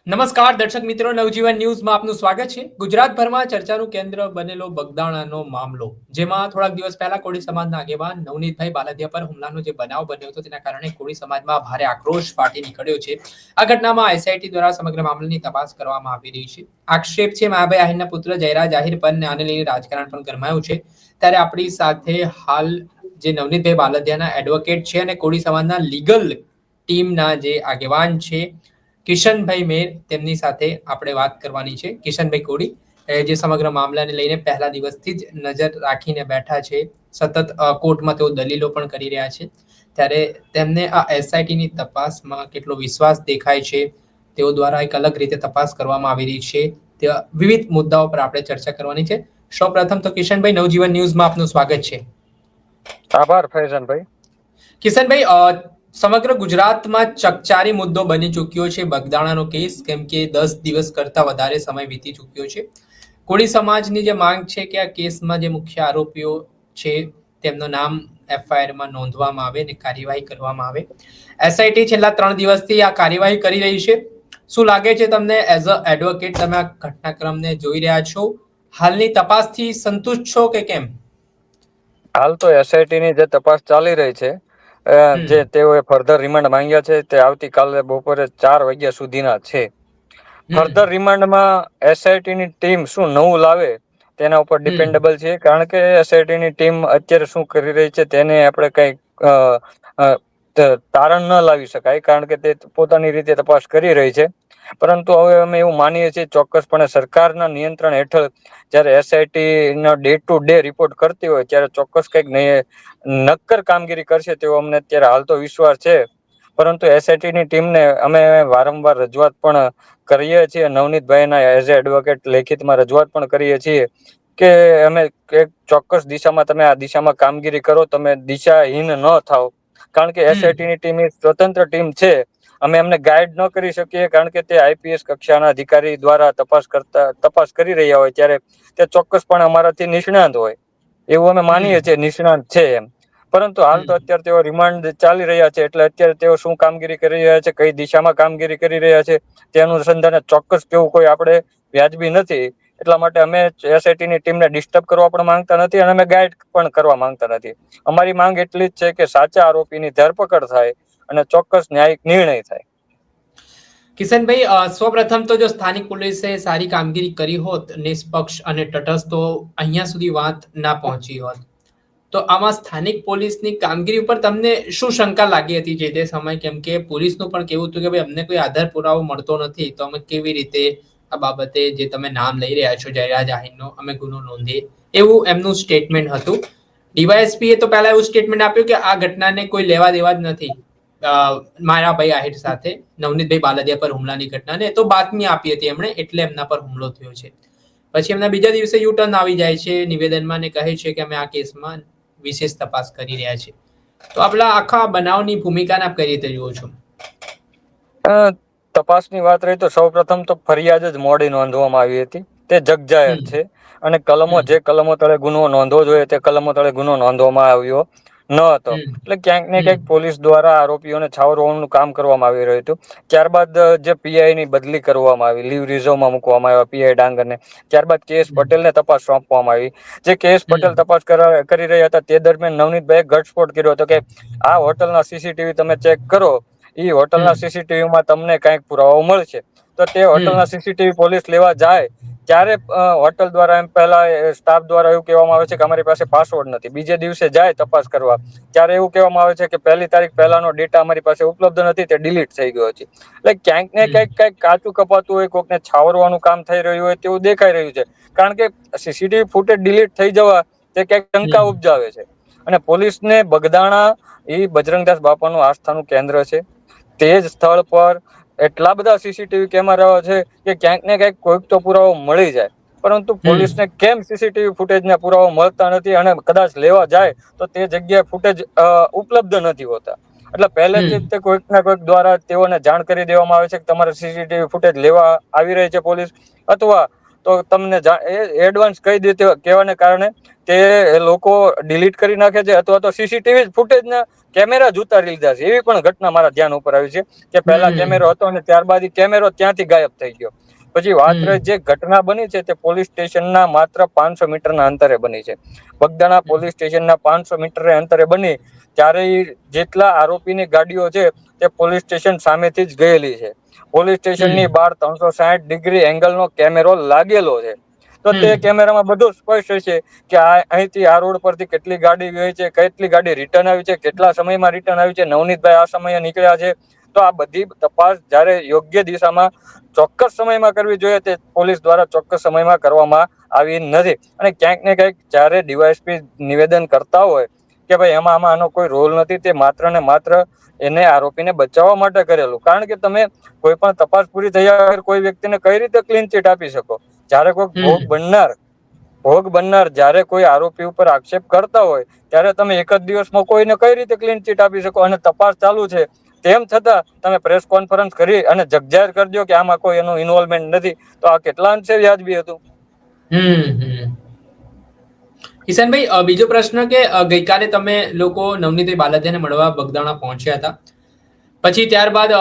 નમસ્કાર દર્શક મિત્રો, નવજીવન ન્યૂઝમાં આપનું સ્વાગત છે. ગુજરાતભરમાં ચર્ચાનું કેન્દ્ર બનેલો બગદાણાનો મામલો, જેમાં થોડાક દિવસ પહેલા કોળી સમાજના આગેવાન નવનીતભાઈ બાલદિયા પર હુમલાનો જે બનાવ બન્યો હતો, તેના કારણે કોળી સમાજમાં ભારે આક્રોશ ફાટી નીકળ્યો છે. આ ઘટનામાં એસઆઈટી દ્વારા સમગ્ર મામલાની તપાસ કરવામાં આવી રહી છે. આક્ષેપ છે મહાભાઈ આહિરના પુત્ર જયરાજ આહિર પર, આને લઈને રાજકારણ પણ ગરમાયું છે. ત્યારે આપણી સાથે હાલ જે નવનીતભાઈ બાલદિયાના એડવોકેટ છે અને કોળી સમાજના લીગલ ટીમના જે આગેવાન છે કિશનભાઈ મેર, તેમની સાથે આપણે વાત કરવાની છે. કિશનભાઈ કોડી જે સમગ્ર મામલાને લઈને પહેલા દિવસથી જ નજર રાખીને બેઠા છે. સતત કોર્ટમાં તેઓ દલીલો પણ કરી રહ્યા છે. ત્યારે તેમને આ એસઆઈટીની તપાસમાં કેટલો વિશ્વાસ દેખાય છે, તેઓ દ્વારા એક અલગ રીતે તપાસ કરવામાં આવી રહી છે, તેવા વિવિધ મુદ્દાઓ પર આપણે ચર્ચા કરવાની છે. સૌપ્રથમ તો કિશનભાઈ, નવજીવન ન્યૂઝમાં આપનું સ્વાગત છે. આભાર ફૈઝાનભાઈ. કિશનભાઈ, સમગ્ર ગુજરાતમાં ચકચારી મુદ્દો બની ચૂક્યો છે બગદાણાનો કેસ, કેમ કે 10 દિવસ કરતા વધારે સમય વીતી ચૂક્યો છે. કોળી સમાજની જે માંગ છે કે આ કેસમાં જે મુખ્ય આરોપીઓ છે તેમનું નામ એફઆઈઆરમાં નોંધવામાં આવે અને કાર્યવાહી કરવામાં આવે. એસઆઈટી છેલ્લા 3 દિવસથી આ કાર્યવાહી કરી રહી છે. શું લાગે છે તમને એઝ અ એડવોકેટ, તમે આ ઘટનાક્રમને જોઈ રહ્યા છો, હાલની તપાસથી સંતુષ્ટ છો કે કેમ? હાલ તો એસઆઈટી ની જે તપાસ ચાલી રહી છે, જે તેઓએ ફર્ધર રિમાન્ડ માંગ્યા છે તે આવતીકાલે બપોરે 4 વાગ્યા સુધીના છે. ફર્ધર રિમાન્ડમાં એસઆઈટી ની ટીમ શું નવું લાવે તેના ઉપર ડિપેન્ડેબલ છે, કારણ કે એસઆઈટી ની ટીમ અત્યારે શું કરી રહી છે તેને આપણે કઈ તારણ ન લાવી શકાય, કારણ કે તે પોતાની રીતે તપાસ કરી રહી છે. પરંતુ હવે અમે એવું માનીએ છીએ ચોક્કસપણે સરકારના નિયંત્રણ હેઠળ જ્યારે એસઆઈટી નો ડે ટુ ડે રિપોર્ટ કરતી હોય ત્યારે ચોક્કસ કંઈક નક્કર કામગીરી કરશે તેવો અમને અત્યારે હાલ તો વિશ્વાસ છે. પરંતુ એસઆઈટી ની ટીમને અમે વારંવાર રજૂઆત પણ કરીએ છીએ. નવનીતભાઈના એઝ એ એડવોકેટ લેખિતમાં રજૂઆત પણ કરીએ છીએ કે અમે એક ચોક્કસ દિશામાં, તમે આ દિશામાં કામગીરી કરો, તમે દિશાહીન ન થાવ, કારણ કે એસઆઈટી ની ટીમ એ સ્વતંત્ર ટીમ છે. અમે એમને ગાઈડ ન કરી શકીએ, કારણ કે તે આઈપીએસ કક્ષાના અધિકારી દ્વારા તપાસ કરી રહ્યા હોય ત્યારે તે ચોક્કસપણે અમારાથી નિષ્ણાંત હોય એવું અમે માનીએ છીએ, નિષ્ણાંત છે એમ. પરંતુ હાલ તો અત્યારે તેઓ રિમાન્ડ ચાલી રહ્યા છે, એટલે અત્યારે તેઓ શું કામગીરી કરી રહ્યા છે, કઈ દિશામાં કામગીરી કરી રહ્યા છે તે અનુસંધાને ચોક્કસ કેવું કોઈ આપણે વ્યાજબી નથી. એટલા માટે અમે એસઆઈટી ની ટીમને ડિસ્ટર્બ કરવા પણ માંગતા નથી અને અમે ગાઈડ પણ કરવા માંગતા નથી. અમારી માંગ એટલી જ છે કે સાચા આરોપીની ધરપકડ થાય અને ચોક્કસ ન્યાયિક નિર્ણય થાય. કિશનભાઈ, સૌપ્રથમ તો જો સ્થાનિક પોલીસે સારી કામગીરી કરી હોત, નિષ્પક્ષ અને તટસ્થ, તો અહીંયા સુધી વાત ના પહોંચી હોત. તો આમાં સ્થાનિક પોલીસની કામગીરી ઉપર તમને શું શંકા લાગી હતી જે તે સમય? કેમ કે પોલીસનું પણ કેવું હતું કે ભાઈ અમને કોઈ આધાર પુરાવો મળતો નથી, તો અમે કેવી રીતે આ બાબતે જે તમે નામ લઈ રહ્યા છો જયરાજ આહિરનો, અમે ગુનો નોંધીએ, એવું એમનું સ્ટેટમેન્ટ હતું. ડીવાયએસપીએ તો પહેલા એવું સ્ટેટમેન્ટ આપ્યું કે આ ઘટનાને કોઈ લેવા દેવા જ નથી માયાભાઈ આહિર સાથે, નવનીતભાઈ બાલદિયા પર હુમલાની ઘટનાને. તો બાતમી આપી હતી એમણે, એટલે એમના પર હુમલો થયો છે. પછી એમના બીજા દિવસે યુ ટર્ન આવી જાય છે નિવેદનમાં ને કહે છે કે અમે આ કેસમાં વિશેષ તપાસ કરી રહ્યા છે. તો આપણા આખા બનાવની ભૂમિકાને આપ કઈ રીતે જુઓ છો? તપાસની વાત રહી તો સૌપ્રથમ તો ફરિયાદ જ મોડી નોંધવામાં આવી હતી, તે જગજાહેર છે. અને જે કલમો તળે ગુનો નોંધવો જોઈએ તે કલમો તળે ગુનો નોંધવામાં આવ્યો ન હતો. એટલે ક્યાંક ને ક્યાંક પોલીસ દ્વારા આરોપીઓને છાવરવાનું કામ કરવામાં આવી રહ્યું હતું. ત્યારબાદ જે પીઆઈ ની બદલી કરવામાં આવી, લીવ રિઝર્વમાં મૂકવામાં આવ્યા પીઆઈ ડાંગરને. ત્યારબાદ કેએસ પટેલને તપાસ સોંપવામાં આવી. જે કેએસ પટેલ તપાસ કરી રહ્યા હતા તે દરમિયાન નવનીતભાઈએ ઘટસ્ફોટ કર્યો હતો કે આ હોટલના સીસીટીવી તમે ચેક કરો, એ હોટલના સીસીટીવીમાં તમને કઈક પુરાવો મળશે. તો તે હોટલના સીસીટીવી પોલીસ લેવા જાય ત્યારે હોટલ દ્વારા એમ પહેલા સ્ટાફ દ્વારા એવું કહેવામાં આવે છે કે અમારી પાસે પાસવર્ડ નથી. બીજે દિવસે જાય તપાસ કરવા ત્યારે એવું કહેવામાં આવે છે કે 1 તારીખ પહેલાનો ડેટા અમારી પાસે ઉપલબ્ધ નથી, તે ડિલીટ થઈ ગયો છે. એટલે ક્યાંક ને કઈક કાચું કપાતું હોય, કોકને છાવરવાનું કામ થઈ રહ્યું હોય તેવું દેખાઈ રહ્યું છે. કારણ કે સીસીટીવી ફૂટેજ ડિલીટ થઈ જવા તે ક્યાંક શંકા ઉપજાવે છે. અને પોલીસને બગદાણા એ બજરંગદાસ બાપાનું આસ્થાનું કેન્દ્ર છે. તે જ સ્થળ પર એટલા બધા સીસીટીવી કેમેરાઓ છે કે ક્યાંક ને ક્યાંક કોઈક તો પુરાવો મળી જાય. પરંતુ પોલીસને કેમ સીસીટીવી ફૂટેજના પુરાવા મળતા નથી અને કદાચ લેવા જાય તો તે જગ્યાએ ફૂટેજ ઉપલબ્ધ નથી હોતા? એટલે પહેલેથી જ તે કોઈક ના કોઈક દ્વારા તેઓને જાણ કરી દેવામાં આવે છે કે તમારે સીસીટીવી ફૂટેજ લેવા આવી રહી છે પોલીસ, અથવા તો તમને એડવાન્સ કહી દે કહેવાને કારણે તે લોકો ડિલીટ કરી નાખે છે અથવા તો સીસીટીવી ફૂટેજના કેમેરા જ ઉતારી લીધા છે. એવી પણ ઘટના મારા ધ્યાન ઉપર આવી છે કે પહેલા કેમેરો હતો અને ત્યારબાદ કેમેરો ત્યાંથી ગાયબ થઈ ગયો. પછી વાત રહી જે ઘટના બની છે તે પોલીસ સ્ટેશનના માત્ર 500 મીટરના અંતરે બની છે. બગદાણા પોલીસ સ્ટેશનના 500 મીટર અંતરે બની ત્યારે જેટલા આરોપીની ગાડીઓ છે તે પોલીસ સ્ટેશન સામેથી જ ગયેલી છે. પોલીસ સ્ટેશનની બહાર 360 ડિગ્રી એંગલનો કેમેરો લાગેલો છે. તો તે કેમેરામાં બધું સ્પષ્ટ છે કે અહીંથી આ રોડ પરથી કેટલી ગાડી ગઈ છે, કેટલી ગાડી રિટર્ન આવી છે, કેટલા સમયમાં રિટર્ન આવી છે, નવનીતભાઈ આ સમયે નીકળ્યા છે. તો આ બધી તપાસ જ્યારે યોગ્ય દિશામાં ચોક્કસ સમયમાં કરવી જોઈએ તે પોલીસ દ્વારા ચોક્કસ સમયમાં કરવામાં આવી નથી. અને ક્યાંક ને ક્યાંક જ્યારે ડીવાયએસપી નિવેદન કરતા હોય કે ભાઈ આમાં આનો કોઈ રોલ નથી, તે માત્ર ને માત્ર એને આરોપીને બચાવવા માટે કરેલું. કારણ કે તમે કોઈ પણ તપાસ પૂરી થયા વગર કોઈ વ્યક્તિને કઈ રીતે ક્લીન ચીટ આપી શકો? જ્યારે કોઈ ભોગ બનનાર જ્યારે કોઈ આરોપી ઉપર આક્ષેપ કરતા હોય ત્યારે તમે એક જ દિવસમાં કોઈને કઈ રીતે ક્લીન ચીટ આપી શકો? અને તપાસ ચાલુ છે તેમ છતાં તમે પ્રેસ કોન્ફરન્સ કરી અને જગજાહેર કરી દો કે આમાં કોઈ એનું ઇન્વોલ્વમેન્ટ નથી, તો આ કેટલા અંશે વ્યાજબી હતું? કિશનભાઈ, બીજો પ્રશ્ન કે ગઈકાલે તમે લોકો નવનીતભાઈ બાલદિયાને મળવા બગદાણા પહોંચ્યા હતા, પછી ત્યારબાદ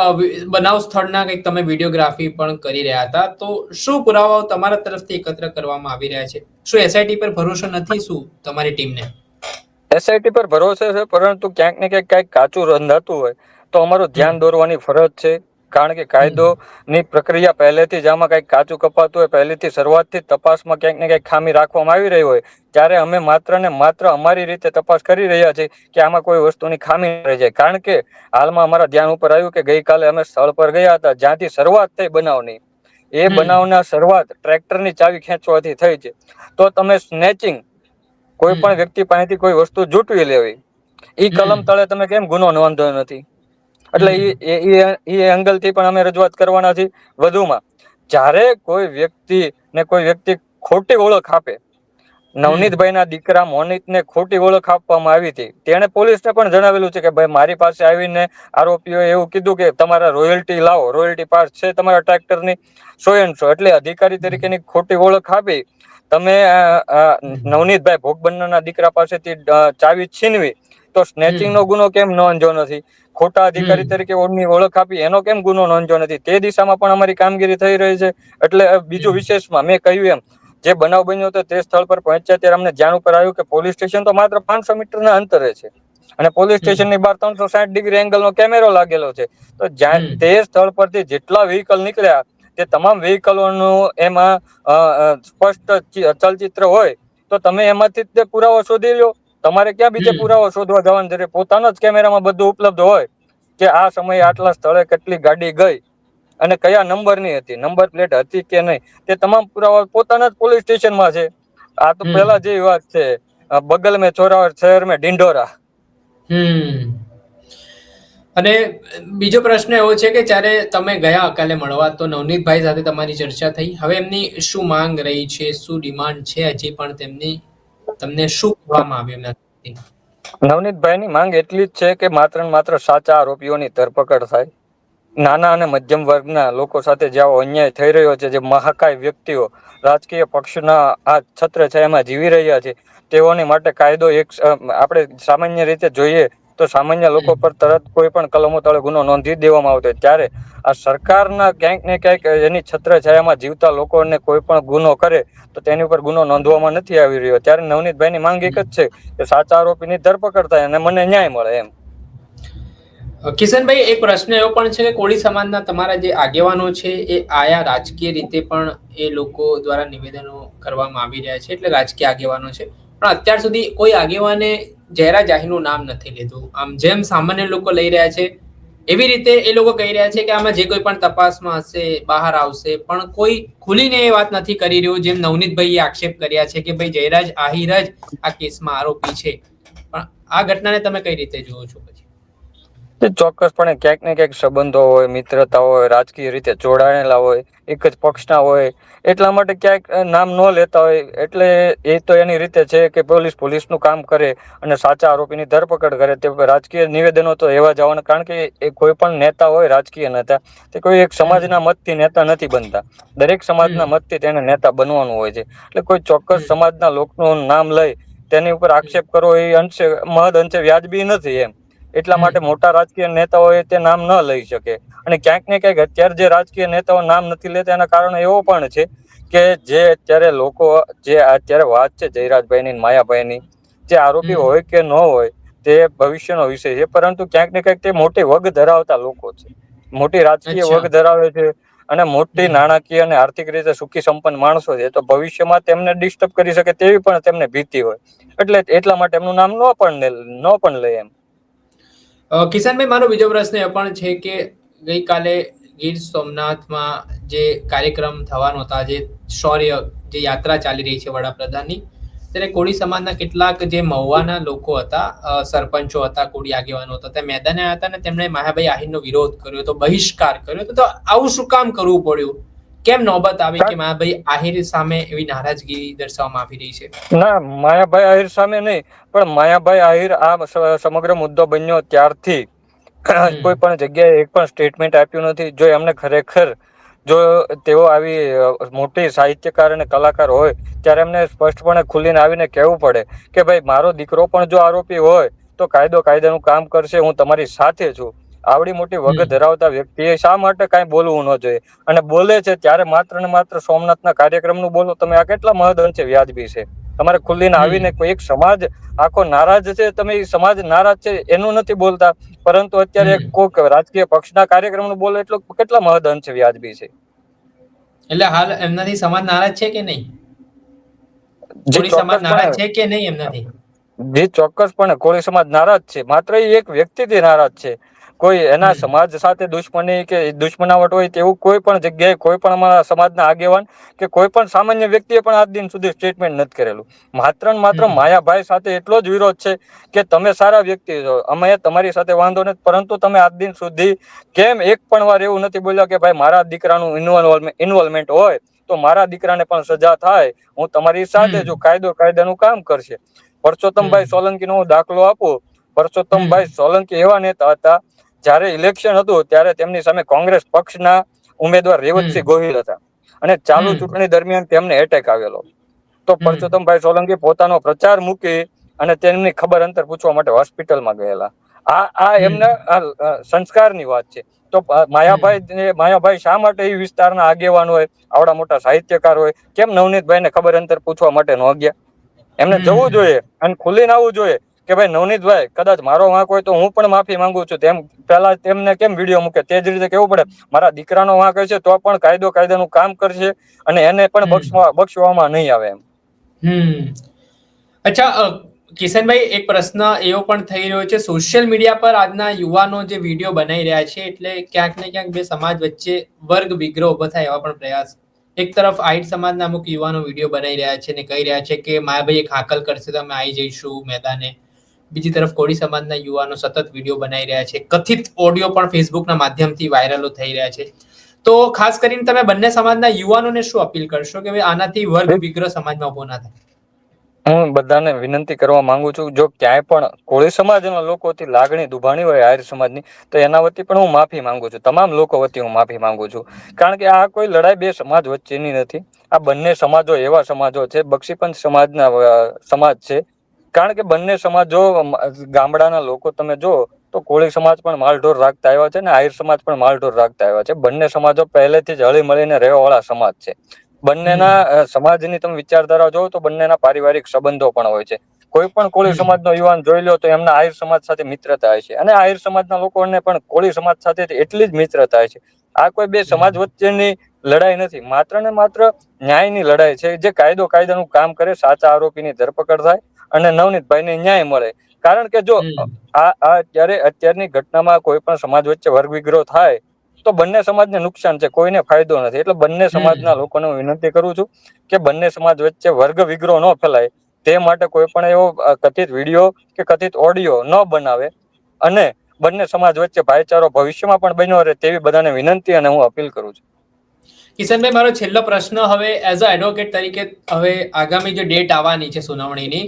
બનાવ સ્થળના કંઈક તમે વિડીયોગ્રાફી પણ કરી રહ્યા હતા, તો શું પુરાવાઓ તમારા તરફથી એકત્ર કરવામાં આવી રહ્યા છે? શું એસઆઈટી પર ભરોસો નથી શું તમારી ટીમને? એસઆઈટી પર ભરોસો છે, પરંતુ ક્યાંક ને ક્યાંક કઈક કાચું રંધાતું હોય તો અમારું ધ્યાન દોરવાની ફરજ છે. કારણ કે કાયદોની પ્રક્રિયા પહેલેથી જ આમાં કઈક કાચું કપાતું હોય, પહેલેથી શરૂઆતથી તપાસમાં ક્યાંક ને ક્યાંક ખામી રાખવામાં આવી રહી હોય, ત્યારે અમે માત્ર ને માત્ર અમારી રીતે તપાસ કરી રહ્યા છીએ કે આમાં કોઈ વસ્તુની ખામી રહી જાય. કારણ કે હાલમાં અમારા ધ્યાન ઉપર આવ્યું કે ગઈકાલે અમે સ્થળ પર ગયા હતા જ્યાંથી શરૂઆત થઈ બનાવની. એ બનાવના શરૂઆત ટ્રેક્ટરની ચાવી ખેંચવાથી થઈ છે. તો તમે સ્નેચિંગ, કોઈ પણ વ્યક્તિ પાસેથી કોઈ વસ્તુ જૂટવી લેવી, ઈ કલમ તળે તમે કેમ ગુનો નોંધ્યો નથી? એટલે એ એંગલથી પણ અમે રજૂઆત કરવાના છીએ. વધુમાં જ્યારે કોઈ વ્યક્તિ ખોટી ઓળખ આપે, નવનીતભાઈના દીકરા મોનિતને ખોટી ઓળખ આપવામાં આવી હતી, તેણે પોલીસને પણ જણાવેલું છે કે ભાઈ મારી પાસે આવીને આરોપીઓએ એવું કીધું કે તમારા રોયલ્ટી લાવો, રોયલ્ટી પાસ છે તમારા ટ્રેક્ટરની 100%. એટલે અધિકારી તરીકેની ખોટી ઓળખ આપી તમે નવનીતભાઈ ભોગ બનનારના દીકરા પાસેથી ચાવી છીનવી, તો સ્નેચિંગનો ગુનો કેમ નોંધ્યો નથી? ખોટા અધિકારી તરીકે ઓળખ આપી એનો કેમ ગુનો નોંધ્યો નથી? તે દિશામાં પણ અમારી કામગીરી થઈ રહી છે. એટલે બીજું વિશેષમાં મેં કહ્યું એમ, જે બનાવ બન્યો હતો તે સ્થળ પર પહોંચ્યા ત્યારે અમને ધ્યાન ઉપર આવ્યું કે પોલીસ સ્ટેશન તો માત્ર 500 મીટરના અંતરે છે અને પોલીસ સ્ટેશનની બહાર 360 ડિગ્રી એંગલનો કેમેરો લાગેલો છે. તો તે સ્થળ પરથી જેટલા વ્હીકલ નીકળ્યા તે તમામ વ્હીકલોનું એમાં સ્પષ્ટ ચલચિત્ર હોય તો તમે એમાંથી જ પુરાવો શોધી લો. તમારે ક્યાં બીજે પુરાવો શોધવા જવાનું છે? પોતાના જ કેમેરામાં બધું ઉપલબ્ધ હોય કે આ સમયે આટલા સ્થળે કેટલી ગાડી ગઈ અને કયા નંબરની હતી, નંબર પ્લેટ હતી કે નહીં, તે તમામ પુરાવા પોતાના જ પોલીસ સ્ટેશનમાં છે. આ તો પેલા જેવી વાત છે, બગલ મેં ચોરાવર શહેર મેં ઢિંઢોરા. અને બીજો પ્રશ્ન એવો છે કે જ્યારે તમે ગયા કાલે મળવા, તો નવનીતભાઈ સાથે તમારી ચર્ચા થઈ. હવે એમની શું માંગ રહી છે, શું ડિમાન્ડ છે હજી પણ તેમની, તમને શું કહેવામાં આવ્યું એમનાથી? નવનીતભાઈની માંગ એટલી જ છે કે માત્ર ને માત્ર સાચા આરોપીઓની ધરપકડ થાય. નાના અને મધ્યમ વર્ગના લોકો સાથે જેવો અન્યાય થઈ રહ્યો છે, જે મહાકાય વ્યક્તિઓ રાજકીય પક્ષના આ છત્રછાયામાં જીવી રહ્યા છે, તેઓની માટે કાયદો આપણે સામાન્ય રીતે જોઈએ તો સામાન્ય લોકો પર તરત કોઈ પણ કલમો તળે ગુનો નોંધી દેવામાં આવતો, ત્યારે આ સરકારના ક્યાંક ને ક્યાંક એની છત્રછાયામાં જીવતા લોકોને કોઈ પણ ગુનો કરે તો તેની ઉપર ગુનો નોંધવામાં નથી આવી રહ્યો. ત્યારે નવનીતભાઈની માંગ એક જ છે કે સાચા આરોપીની ધરપકડ થાય અને મને ન્યાય મળે એમ. કિશનભાઈ, એક પ્રશ્ન એવો પણ છે કે કોળી સમાજના તમારા જે આગેવાનો છે એ આયા રાજકીય રીતે પણ એ લોકો દ્વારા નિવેદનો કરવામાં આવી રહ્યા છે, એટલે રાજકીય આગેવાનો છે, પણ અત્યાર સુધી કોઈ આગેવાને જહેરા જાહીરનું નામ નથી લીધું. આમ જેમ સામાન્ય લોકો લઈ રહ્યા છે એવી રીતે એ લોકો કહી રહ્યા છે કે આમાં જે કોઈ પણ તપાસમાં હશે બહાર આવશે, પણ કોઈ ખુલીને એ વાત નથી કરી રહ્યું, જેમ નવનીતભાઈએ આક્ષેપ કર્યા છે કે ભાઈ જયરાજ આહિર જ આ કેસમાં આરોપી છે. પણ આ ઘટનાને તમે કઈ રીતે જુઓ છો? પછી ચોક્કસપણે ક્યાંક ને ક્યાંક સંબંધો હોય, મિત્રતા હોય, રાજકીય રીતે જોડાયેલા હોય, એક જ પક્ષના હોય, એટલા માટે ક્યાંક નામ ન લેતા હોય. એટલે એ તો એની રીતે છે કે પોલીસનું કામ કરે અને સાચા આરોપીની ધરપકડ કરે. તે રાજકીય નિવેદનો તો એવા જ આવવાના, કારણ કે એ કોઈ પણ નેતા હોય, રાજકીય નેતા, તે કોઈ એક સમાજના મતથી નેતા નથી બનતા. દરેક સમાજના મતથી તેને નેતા બનવાનું હોય છે. એટલે કોઈ ચોક્કસ સમાજના લોકોનું નામ લઈ તેની ઉપર આક્ષેપ કરવો એ મહદ અંશે વ્યાજબી નથી એમ. એટલા માટે મોટા રાજકીય નેતાઓએ તે નામ ન લઈ શકે. અને ક્યાંક ને ક્યાંક અત્યારે જે રાજકીય નેતાઓ નામ નથી લેતા, એના કારણો એવો પણ છે કે જે અત્યારે લોકો, જે અત્યારે વાત છે જયરાજભાઈની, માયાભાઈની, જે આરોપી હોય કે ન હોય તે ભવિષ્યનો વિષય છે, પરંતુ ક્યાંક ને ક્યાંક તે મોટી વગ ધરાવતા લોકો છે, મોટી રાજકીય વગ ધરાવે છે અને મોટી નાણાકીય અને આર્થિક રીતે સુખી સંપન્ન માણસો છે. તો ભવિષ્યમાં તેમને ડિસ્ટર્બ કરી શકે તેવી પણ તેમને ભીતિ હોય. એટલે એટલા માટે એમનું નામ ન પણ લે એમ. કિશનભાઈ, મારો બીજો પ્રશ્ન એ પણ છે કે ગઈકાલે ગીર સોમનાથમાં જે કાર્યક્રમ થવાનો હતા, જે શૌર્ય, જે યાત્રા ચાલી રહી છે વડાપ્રધાનની, ત્યારે કોળી સમાજના કેટલાક જે મહુવાના લોકો હતા, સરપંચો હતા, કોળી આગેવાનો હતા, તે મેદાને આવ્યા હતા અને તેમણે માયાભાઈ આહિરનો વિરોધ કર્યો હતો, બહિષ્કાર કર્યો હતો. તો આવું શું કામ કરવું પડ્યું? કેમ નોબત આવી કે માયાભાઈ આહિર સામે એવી નારાજગી દર્શાવવામાં આવી રહી છે? ના, માયાભાઈ આહિર સામે નહીં, પણ માયાભાઈ આહિર આ સમગ્ર મુદ્દો બન્યો ત્યારથી કોઈ પણ જગ્યાએ એક પણ સ્ટેટમેન્ટ આપ્યું નથી. જો એમને ખરેખર જો તેઓ આવી મોટી સાહિત્યકાર અને કલાકાર હોય, ત્યારે એમને સ્પષ્ટપણે ખુલીને આવીને કહેવું પડે કે ભાઈ, મારો દીકરો પણ જો આરોપી હોય તો કાયદાનું કામ કરશે, હું તમારી સાથે છું. આવડી મોટી વગ ધરાવતા વ્યક્તિએ શા માટે કાંઈ બોલવું ન જોઈએ? અને બોલે છે ત્યારે માત્ર ને માત્ર સોમનાથના કાર્યક્રમનું બોલો તમે, આ કેટલા મહદ અંશે વ્યાજબી છે? તમારે ખુલ્લીને આવીને કોઈ એક સમાજ આખો નારાજ છે, તમે એ સમાજ નારાજ છે એનું નથી બોલતા, પરંતુ અત્યારે કોઈક રાજકીય પક્ષના કાર્યક્રમનું બોલો એટલું કેટલા મહદ અંશે વ્યાજબી છે? એટલે હાલ એમનાથી સમાજ નારાજ છે કે નહીં? જી કોળી સમાજ ચોક્કસપણે નારાજ છે કે નહીં એમનાથી? જી ચોક્કસપણે કોળી સમાજ નારાજ છે. માત્ર એ એક વ્યક્તિથી નારાજ છે. કોઈ એના સમાજ સાથે દુશ્મની કે દુશ્મનાવટ હોય તેવું કોઈ પણ જગ્યાએ કોઈ પણ અમારા સમાજના આગેવાન કે કોઈ પણ સામાન્ય વ્યક્તિએ પણ આજ દિન સુધી સ્ટેટમેન્ટ નથી કરેલું. માત્ર ને માત્ર માયાભાઈ સાથે એટલો જ વિરોધ છે કે તમે સારા વ્યક્તિ છો, અમે તમારી સાથે વાંધો નથી, પરંતુ તમે આજ દિન સુધી કેમ એક પણ વાર એવું નથી બોલ્યા કે ભાઈ મારા દીકરાનું ઇન્વોલ્વમેન્ટ હોય તો મારા દીકરાને પણ સજા થાય, હું તમારી સાથે છું, કાયદાનું કામ કરશે. પરસોત્તમભાઈ સોલંકીનો હું દાખલો આપું. પરસોત્તમભાઈ સોલંકી એવા નેતા હતા, જ્યારે ઇલેક્શન હતું ત્યારે તેમની સામે કોંગ્રેસ પક્ષના ઉમેદવાર રેવતસિંહ ગોહિલ હતા અને ચાલુ ચૂંટણી દરમિયાન તેમને એટેક આવેલો. તો પરસોત્તમભાઈ સોલંકી પોતાનો પ્રચાર મૂકી અને તેમની ખબર અંતર પૂછવા માટે હોસ્પિટલમાં ગયેલા. આ એમના સંસ્કારની વાત છે. તો માયાભાઈ શા માટે એ વિસ્તારના આગેવાન હોય, આવડા મોટા સાહિત્યકાર હોય, કેમ નવનીતભાઈને ખબર અંતર પૂછવા માટે ન ગયા? એમને જવું જોઈએ અને ખુલીને આવવું જોઈએ કે ભાઈ નવનીતભાઈ, કદાચ મારો વાંક હોય તો હું પણ માફી માંગુ છું. તેમ પેલા તેમને કેમ વિડીયો મૂકે, તે જ રીતે કેવું પડે મારા દીકરાનો વાંક હશે તો પણ કાયદાનું કામ કરશે અને એને પણ બક્ષવામાં નહીં આવે એમ. અચ્છા, કિશનભાઈ, એક પ્રશ્ન એવો પણ થઈ રહ્યો છે, સોશિયલ મીડિયા પર આજના યુવાનો જે વિડીયો બનાવી રહ્યા છે, એટલે ક્યાંક ને ક્યાંક બે સમાજ વચ્ચે વર્ગ વિગ્રહ ઉભો થાય એવા પણ પ્રયાસ. એક તરફ આહિર સમાજના અમુક યુવાનો વિડીયો બનાવી રહ્યા છે અને કહી રહ્યા છે કે માયાભાઈ એક હાકલ કરશે તો અમે આવી જઈશું મેદાને. બીજી તરફ કોળી સમાજના યુવાનો સતત વિડીયો બનાવી રહ્યા છે, કથિત ઓડિયો પણ ફેસબુકના માધ્યમથી વાયરલો થઈ રહ્યા છે. તો ખાસ કરીને તમે બંને સમાજના યુવાનોને શું અપીલ કરશો કે ભાઈ આનાથી વર્ગ વિગ્રહ સમાજમાં ઉભો ના થાય? હું બધાને વિનંતી કરવા માંગુ છું, જો ક્યાંય પણ કોળી સમાજના લોકોથી લાગણી દુભાણી હોય આહિર સમાજની, તો એના વતી પણ હું માફી માંગુ છું. તમામ લોકો વતી હું માફી માંગુ છું. કારણ કે આ કોઈ લડાઈ બે સમાજ વચ્ચેની નથી. આ બંને સમાજો એવા સમાજો છે, બક્ષીપંચ સમાજ છે. કારણ કે બંને સમાજો, ગામડાના લોકો તમે જો તો કોળી સમાજ પણ માલઢોર રાખતા આવ્યા છે ને આહિર સમાજ પણ માલઢોર રાખતા આવ્યા છે. બંને સમાજો પહેલેથી જ હળી મળીને રહેવા વાળા સમાજ છે. બંનેના સમાજની તમે વિચારધારા જોવો તો બંનેના પારિવારિક સંબંધો પણ હોય છે. કોઈ પણ કોળી સમાજનો યુવાન જોઈ લો તો એમના આહિર સમાજ સાથે મિત્રતા હશે, અને આહિર સમાજના લોકોને પણ કોળી સમાજ સાથે એટલી જ મિત્રતા હશે. આ કોઈ બે સમાજ વચ્ચેની લડાઈ નથી, માત્ર ને માત્ર ન્યાયની લડાઈ છે. જે કાયદાનું કામ કરે, સાચા આરોપીની ધરપકડ થાય અને નવનીતભાઈને ન્યાય મળે. કારણ કે જો અત્યારની ઘટનામાં કોઈ પણ સમાજ વચ્ચે વર્ગ વિગ્રહ થાય તો બંને સમાજને નુકસાન છે, કોઈને ફાયદો નથી. એટલે બંને સમાજના લોકોને હું વિનંતી કરું છું કે બંને સમાજ વચ્ચે વર્ગ વિગ્રહ ન ફેલાય તે માટે કોઈ પણ એવો કથિત વિડીયો કે કથિત ઓડિયો ન બનાવે અને બંને સમાજ વચ્ચે ભાઈચારો ભવિષ્યમાં પણ બન્યો રહે તેવી બધાને વિનંતી અને હું અપીલ કરું છું. કિશનભાઈ, મારો છેલ્લો પ્રશ્ન હવે એઝ અ એડવોકેટ તરીકે, હવે આગામી જે ડેટ આવવાની છે સુનાવણીની,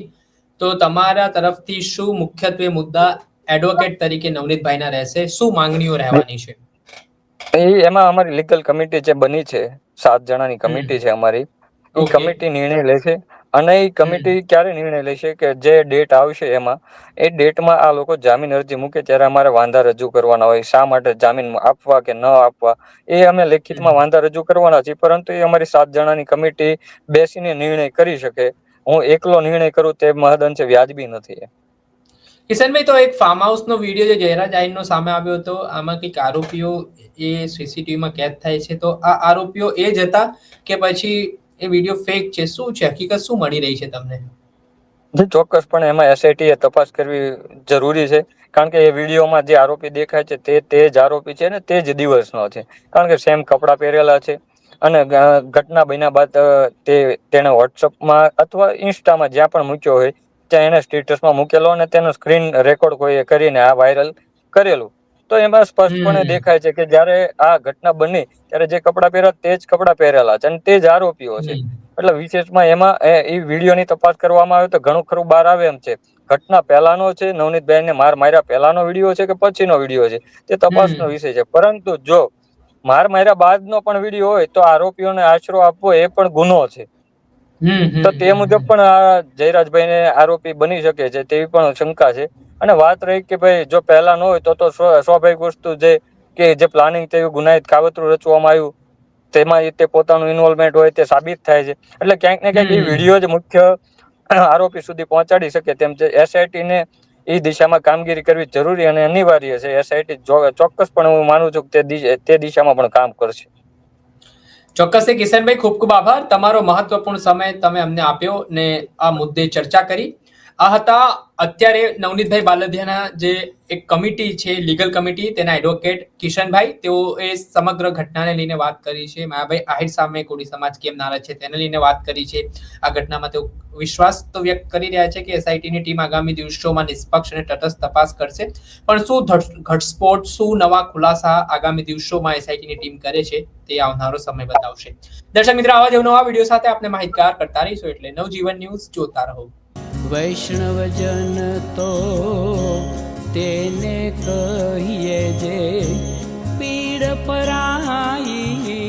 તો તમારા તરફથી શું મુખ્યત્વે મુદ્દા એડવોકેટ તરીકે નવનીતભાઈના રહેશે, શું માંગણીઓ રહેવાની છે? એમાં અમારી લીગલ કમિટી જે બની છે, 7 જણાની કમિટી છે અમારી, એ કમિટી નિર્ણય લેશે. અને એ કમિટી ક્યારે નિર્ણય લેશે કે જે ડેટ આવશે એમાં, એ ડેટમાં આ લોકો જામીન અરજી મૂકે ત્યારે અમારે વાંધા રજૂ કરવાના હોય. શા માટે જામીન આપવા કે ન આપવા, એ અમે લેખિતમાં વાંધા રજૂ કરવાના છીએ. પરંતુ એ અમારી 7 જણાની કમિટી બેસીને નિર્ણય કરી શકે. હું એકલો નિર્ણય કરું તે મહદઅંશે વ્યાજબી નથી. કિશનભાઈ, તો એક ફાર્મ હાઉસનો વિડીયો જે જયરાજ આઈનનો સામે આવ્યો હતો, આમાં કંઈક આરોપીઓ એ સીસીટીવીમાં કેદ થાય છે, તો આ આરોપીઓ એ જ હતા કે પછી એ વિડીયો ફેક છે? શું છે હકીકત, શું મળી રહી છે તમને? ચોક્કસપણે એમાં એસઆઈટી એ તપાસ કરવી જરૂરી છે. કારણ કે એ વિડીયોમાં જે આરોપી દેખાય છે તે જ આરોપી છે ને તે જ દિવસનો છે. કારણ કે સેમ કપડાં પહેરેલા છે. અને ઘટના બન્યા બાદ તેને વોટ્સઅપમાં અથવા ઇન્સ્ટામાં જ્યાં પણ મૂક્યો હોય ત્યાં એને સ્ટેટસમાં મૂકેલો અને તેનો સ્ક્રીન રેકોર્ડ કોઈએ કરીને આ વાયરલ કરેલું. તો એમાં સ્પષ્ટપણે દેખાય છે કે જ્યારે આ ઘટના બની ત્યારે જે કપડાં પહેર્યા તે જ કપડાં પહેરેલા છે અને તે જ આરોપીઓ છે. એટલે વિશેષમાં એમાં એ વિડીયોની તપાસ કરવામાં આવે તો ઘણું ખરું બહાર આવે એમ છે. ઘટના પહેલાનો છે, નવનીતભાઈને માર માર્યા પહેલાનો વિડીયો છે કે પછીનો વિડીયો છે, તે તપાસનો વિષય છે. પરંતુ જો માર માર્યા બાદનો પણ વિડીયો હોય તો આરોપીઓને આશરો આપવો એ પણ ગુનો છે. તો તે મુજબ પણ આ જયરાજભાઈને આરોપી બની શકે છે તેવી પણ શંકા છે. અને વાત રહી કે ભાઈ જો પહેલા ન હોય તો સ્વાભાવિક વસ્તુ કે જે પ્લાનિંગ થયું, ગુનાહિત કાવતરું રચવામાં આવ્યું, તેમાં તે પોતાનું ઇન્વોલ્વમેન્ટ હોય તે સાબિત થાય છે. એટલે ક્યાંક ને ક્યાંક એ વિડીયો જ મુખ્ય આરોપી સુધી પહોંચાડી શકે તેમ છે. એસઆઈટી ને એ દિશામાં કામગીરી કરવી જરૂરી અને અનિવાર્ય છે. એસઆઈટી ચોક્કસપણે હું માનું છું કે તે દિશામાં પણ કામ કરશે. ચોક્કસ કિશનભાઈ, ખૂબ ખૂબ આભાર. તમારો મહત્વપૂર્ણ સમય તમે અમને આપ્યો ને આ મુદ્દે ચર્ચા કરી. આ હતા અત્યારે નવનીતભાઈ બાલદિયાના જે એક કમિટી છે, લીગલ કમિટી, તેના એડવોકેટ કિશનભાઈ. તેઓએ સમગ્ર ઘટનાને લઈને વાત કરી છે. માયાભાઈ આહિર સામે કોળી સમાજ કેમ નારાજ છે તેને લઈને વાત કરી છે. આ ઘટનામાં તેઓ વિશ્વાસ તો વ્યક્ત કરી રહ્યા છે કે એસઆઈટીની ટીમ આગામી દિવસોમાં નિષ્પક્ષ અને તટસ્થ તપાસ કરશે. પણ શું ઘટસ્ફોટ, શું નવા ખુલાસા આગામી દિવસોમાં એસઆઈટીની ટીમ કરે છે તે આવનારો સમય બતાવશે. દર્શક મિત્રો, આવા જ નવા વિડીયો સાથે આપણે માહિતગાર કરતા રહીશું. એટલે નવજીવન ન્યૂઝ જોતા રહો. વૈષ્ણવજન તો તેને કહીએ જે પીડ પરાઈ.